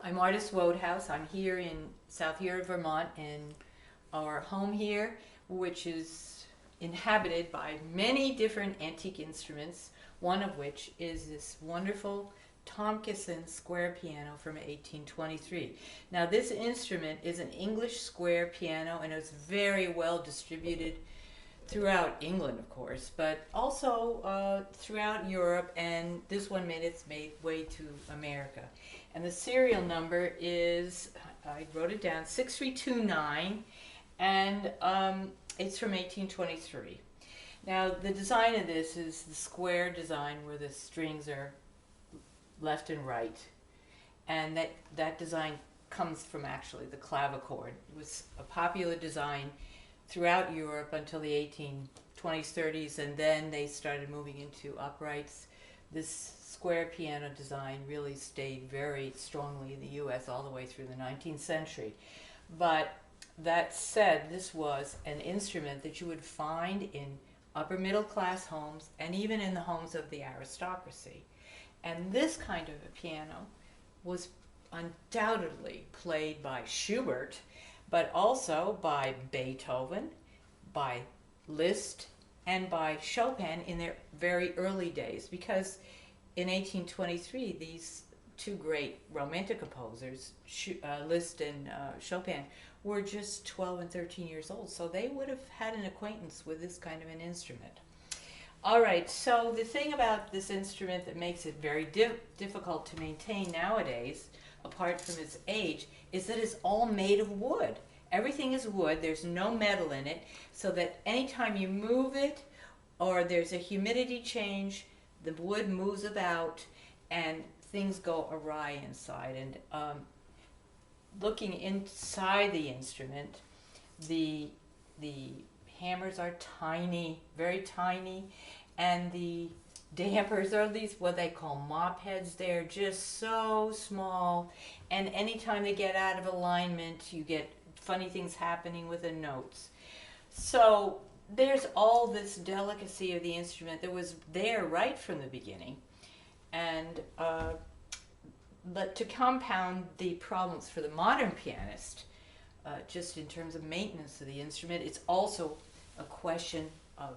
I'm Artis Wodehouse. I'm here in South Here, Vermont, in our home here, which is inhabited by many different antique instruments, one of which is this wonderful Tomkison square piano from 1823. Now, this instrument is an English square piano, and it's very well distributed throughout England, of course, but also throughout Europe, and this one made its way to America. And the serial number is, I wrote it down, 6329, and it's from 1823. Now, the design of this is the square design where the strings are left and right, and that design comes from actually the clavichord. It was a popular design throughout Europe until the 1820s, 30s, and then they started moving into uprights. This square piano design really stayed very strongly in the US all the way through the 19th century. But that said, this was an instrument that you would find in upper middle class homes and even in the homes of the aristocracy. And this kind of a piano was undoubtedly played by Schubert, but also by Beethoven, by Liszt, and by Chopin in their very early days, because in 1823 these two great romantic composers, Liszt and Chopin, were just 12 and 13 years old, so they would have had an acquaintance with this kind of an instrument. All right, so the thing about this instrument that makes it very difficult to maintain nowadays, apart from its age, is that it's all made of wood. Everything is wood, there's no metal in it, so that anytime you move it or there's a humidity change, the wood moves about and things go awry inside. And looking inside the instrument, the hammers are tiny, very tiny, and the dampers are these what they call mop heads. They're just so small, and anytime they get out of alignment, you get funny things happening with the notes. So there's all this delicacy of the instrument that was there right from the beginning, and but to compound the problems for the modern pianist, just in terms of maintenance of the instrument, it's also a question of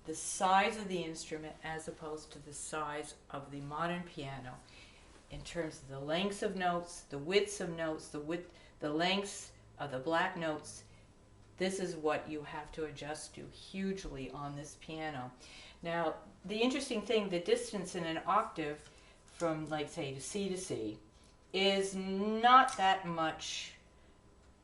the size of the instrument as opposed to the size of the modern piano, in terms of the lengths of notes, the widths of notes, the lengths of the black notes. This is what you have to adjust to hugely on this piano. Now, the interesting thing, the distance in an octave from, like, say, to C is not that much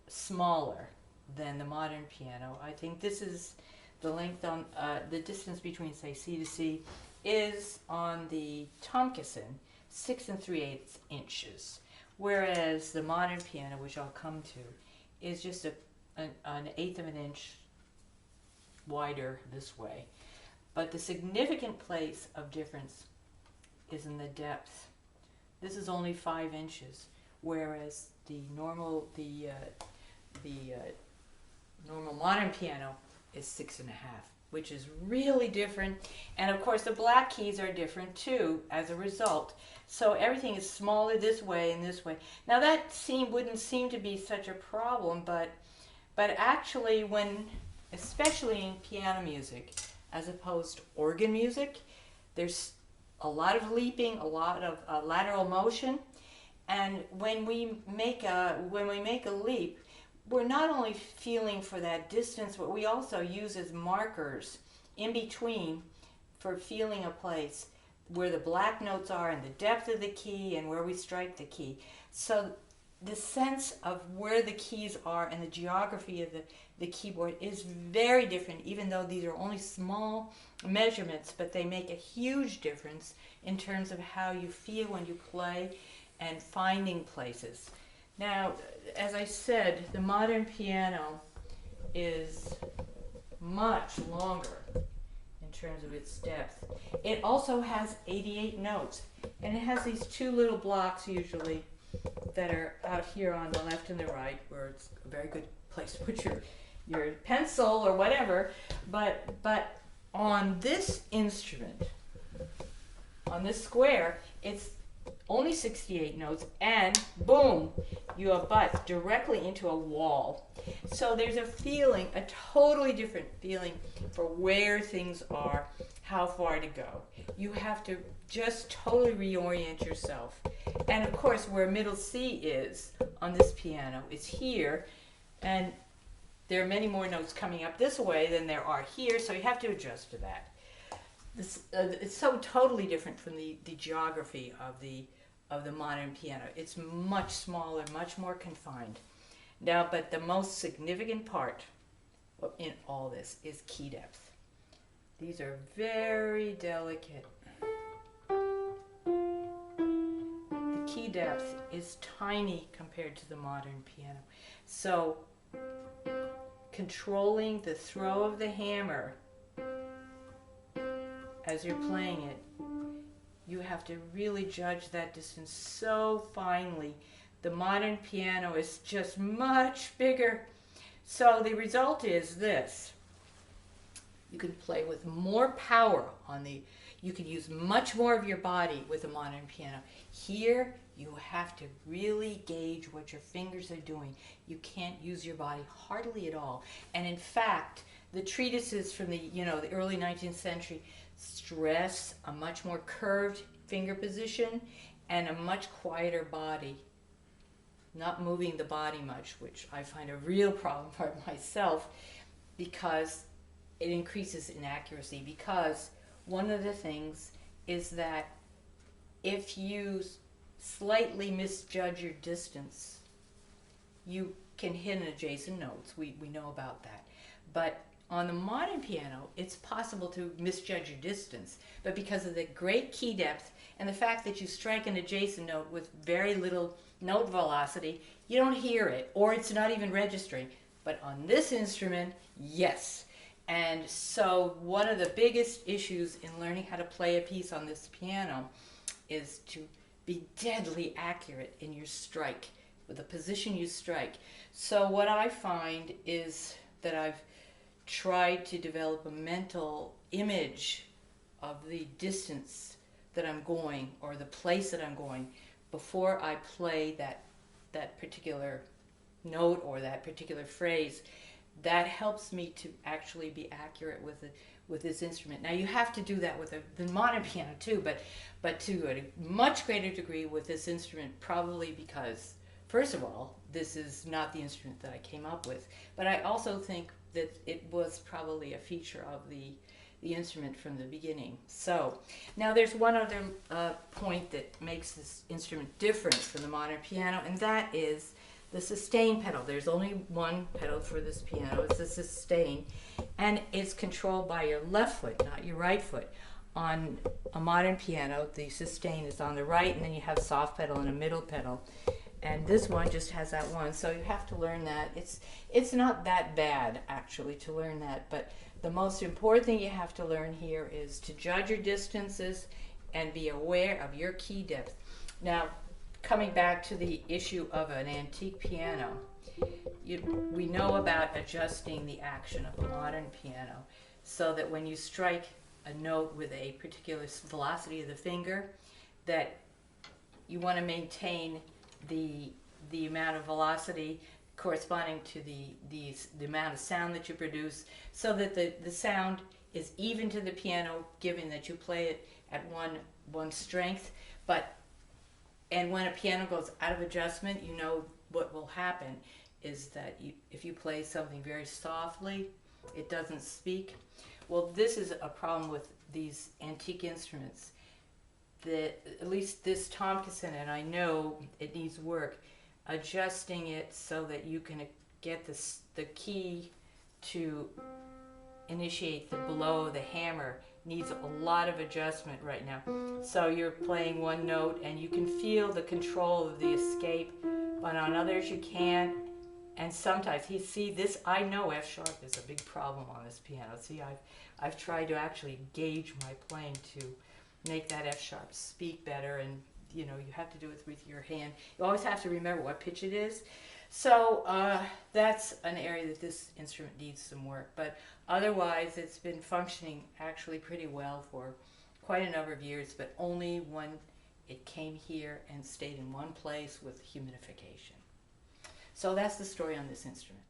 smaller than the modern piano. I think this is the length on the distance between, say, C is on the Tomkison 6 3/8 inches, whereas the modern piano, which I'll come to, is just an eighth of an inch wider this way. But the significant place of difference is in the depth. This is only 5 inches, whereas the normal normal modern piano is 6.5, which is really different. And of course the black keys are different too as a result. So everything is smaller this way and this way. Now that wouldn't seem to be such a problem, but actually, especially in piano music, as opposed to organ music, there's a lot of leaping, a lot of lateral motion, and when we make a leap, we're not only feeling for that distance, but we also use as markers in between for feeling a place where the black notes are and the depth of the key and where we strike the key. So the sense of where the keys are and the geography of the keyboard is very different, even though these are only small measurements, but they make a huge difference in terms of how you feel when you play and finding places. Now, as I said, the modern piano is much longer in terms of its depth. It also has 88 notes, and it has these two little blocks usually that are out here on the left and the right, where it's a very good place to put your pencil or whatever. But on this instrument, on this square, it's only 68 notes, and boom, you abut directly into a wall. So there's a feeling, a totally different feeling for where things are, how far to go. You have to just totally reorient yourself. And of course, where middle C is on this piano is here, and there are many more notes coming up this way than there are here, so you have to adjust to that. It's so totally different from the geography of the modern piano. It's much smaller, much more confined. Now, but the most significant part in all this is key depth. These are very delicate. The key depth is tiny compared to the modern piano. So, controlling the throw of the hammer as you're playing it, you have to really judge that distance so finely. The modern piano is just much bigger. So the result is this. You can play with more power on you can use much more of your body with a modern piano. Here, you have to really gauge what your fingers are doing. You can't use your body hardly at all. And in fact, the treatises from the early 19th century stress a much more curved finger position and a much quieter body. Not moving the body much, which I find a real problem for myself because it increases inaccuracy. Because one of the things is that if you slightly misjudge your distance, you can hit an adjacent notes. We know about that. But on the modern piano, it's possible to misjudge your distance. But because of the great key depth and the fact that you strike an adjacent note with very little note velocity, you don't hear it, or it's not even registering. But on this instrument, yes. And so one of the biggest issues in learning how to play a piece on this piano is to be deadly accurate in your strike, with the position you strike. So what I find is that I've tried to develop a mental image of the distance that I'm going, or the place that I'm going, before I play that particular note or that particular phrase. That helps me to actually be accurate with this instrument. Now you have to do that with the modern piano too, but to a much greater degree with this instrument, probably because, first of all, this is not the instrument that I came up with, but I also think that it was probably a feature of the instrument from the beginning. So now there's one other point that makes this instrument different from the modern piano, and that is the sustain pedal. There's only one pedal for this piano. It's the sustain, and it's controlled by your left foot, not your right foot. On a modern piano, the sustain is on the right, and then you have soft pedal and a middle pedal. And this one just has that one, so you have to learn that. It's not that bad, actually, to learn that, but the most important thing you have to learn here is to judge your distances and be aware of your key depth. Now, coming back to the issue of an antique piano, we know about adjusting the action of a modern piano so that when you strike a note with a particular velocity of the finger, that you want to maintain the amount of velocity corresponding to the amount of sound that you produce, so that the sound is even to the piano, given that you play it at one strength. And when a piano goes out of adjustment, you know what will happen is that if you play something very softly, it doesn't speak. Well, this is a problem with these antique instruments. At least this Tomkison, and I know it needs work, adjusting it so that you can get the key to initiate the blow of the hammer needs a lot of adjustment right now. So you're playing one note and you can feel the control of the escape, but on others you can't. And sometimes, I know F sharp is a big problem on this piano. See, I've tried to actually gauge my playing to make that F sharp speak better, and you have to do it with your hand. You always have to remember what pitch it is. So that's an area that this instrument needs some work, but otherwise it's been functioning actually pretty well for quite a number of years, but only one it came here and stayed in one place with humidification. So that's the story on this instrument.